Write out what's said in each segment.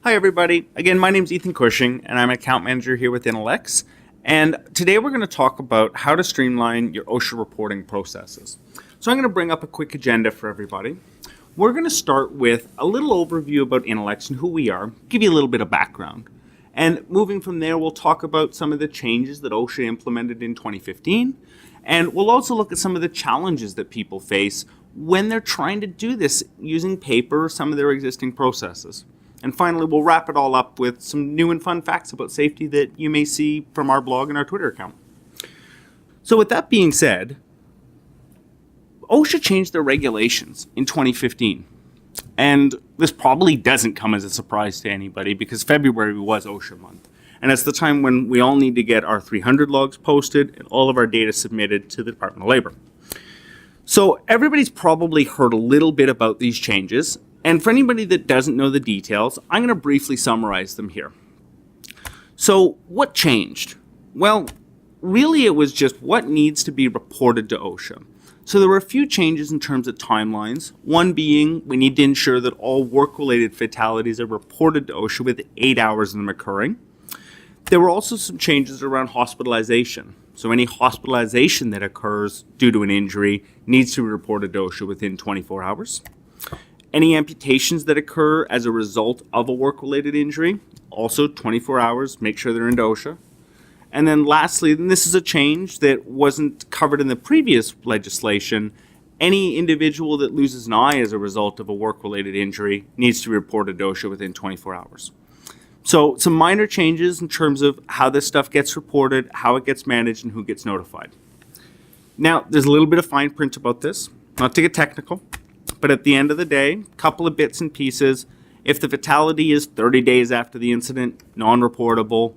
Hi everybody, again my name is Ethan Cushing and I'm an account manager here with Intelex, and today we're going to talk about how to streamline your OSHA reporting processes. So I'm going to bring up a quick agenda for everybody. We're going to start with a little overview about Intelex and who we are, give you a little bit of background. And moving from there, we'll talk about some of the changes that OSHA implemented in 2015, and we'll also look at some of the challenges that people face when they're trying to do this using paper or some of their existing processes. And finally, we'll wrap it all up with some new and fun facts about safety that you may see from our blog and our Twitter account. So with that being said, OSHA changed their regulations in 2015. And this probably doesn't come as a surprise to anybody because February was OSHA month. And it's the time when we all need to get our 300 logs posted and all of our data submitted to the Department of Labor. So everybody's probably heard a little bit about these changes. And for anybody that doesn't know the details, I'm going to briefly summarize them here. So what changed? Well, really it was just what needs to be reported to OSHA. So there were a few changes in terms of timelines. One being we need to ensure that all work-related fatalities are reported to OSHA within 8 hours of them occurring. There were also some changes around hospitalization. So any hospitalization that occurs due to an injury needs to be reported to OSHA within 24 hours. Any amputations that occur as a result of a work-related injury, also 24 hours, make sure they're into OSHA. And then lastly, and this is a change that wasn't covered in the previous legislation, any individual that loses an eye as a result of a work-related injury needs to be reported to OSHA within 24 hours. So some minor changes in terms of how this stuff gets reported, how it gets managed, and who gets notified. Now, there's a little bit of fine print about this, not to get technical. But at the end of the day, a couple of bits and pieces. If the fatality is 30 days after the incident, non-reportable.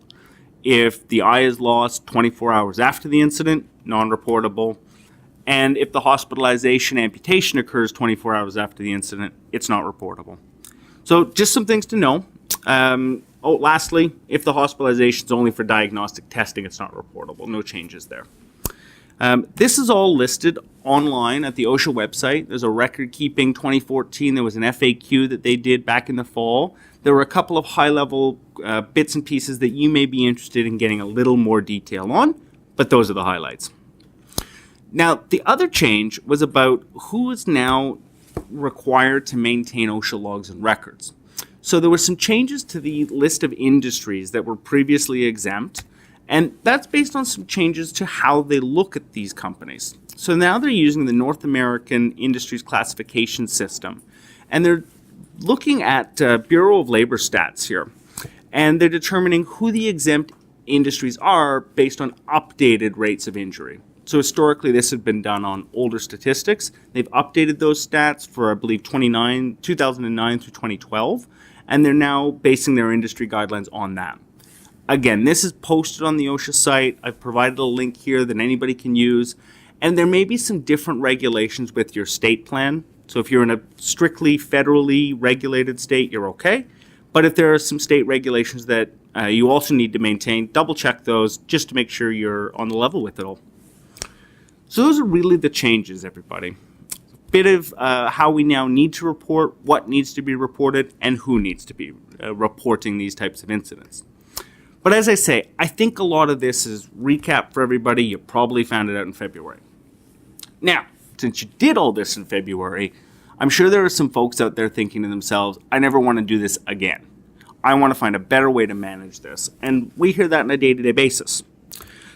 If the eye is lost 24 hours after the incident, non-reportable. And if the hospitalization amputation occurs 24 hours after the incident, it's not reportable. So just some things to know. Lastly, if the hospitalization is only for diagnostic testing, it's not reportable. No changes there. This is all listed online at the OSHA website. There's a record keeping 2014. There was an FAQ that they did back in the fall. There were a couple of high-level bits and pieces that you may be interested in getting a little more detail on, but those are the highlights. Now, the other change was about who is now required to maintain OSHA logs and records. So there were some changes to the list of industries that were previously exempt. And that's based on some changes to how they look at these companies. So now they're using the North American Industries Classification System. And they're looking at Bureau of Labor stats here. And they're determining who the exempt industries are based on updated rates of injury. So historically, this had been done on older statistics. They've updated those stats for, I believe, 2009 through 2012. And they're now basing their industry guidelines on that. Again, this is posted on the OSHA site. I've provided a link here that anybody can use. And there may be some different regulations with your state plan. So if you're in a strictly federally regulated state, you're okay. But if there are some state regulations that you also need to maintain, double check those just to make sure you're on the level with it all. So those are really the changes, everybody. A bit of how we now need to report, what needs to be reported, and who needs to be reporting these types of incidents. But as I say, I think a lot of this is recap for everybody. You probably found it out in February. Now, since you did all this in February, I'm sure there are some folks out there thinking to themselves, I never want to do this again. I want to find a better way to manage this. And we hear that on a day-to-day basis.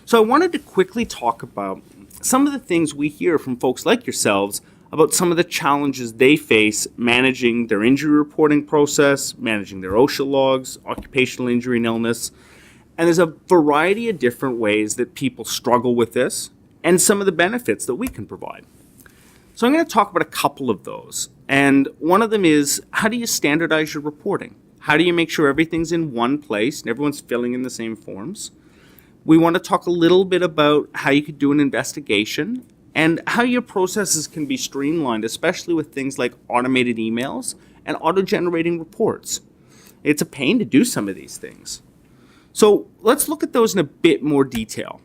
So I wanted to quickly talk about some of the things we hear from folks like yourselves about some of the challenges they face managing their injury reporting process, managing their OSHA logs, occupational injury and illness. And there's a variety of different ways that people struggle with this and some of the benefits that we can provide. So I'm going to talk about a couple of those. And one of them is, how do you standardize your reporting? How do you make sure everything's in one place and everyone's filling in the same forms? We want to talk a little bit about how you could do an investigation and how your processes can be streamlined, especially with things like automated emails and auto-generating reports. It's a pain to do some of these things. So let's look at those in a bit more detail.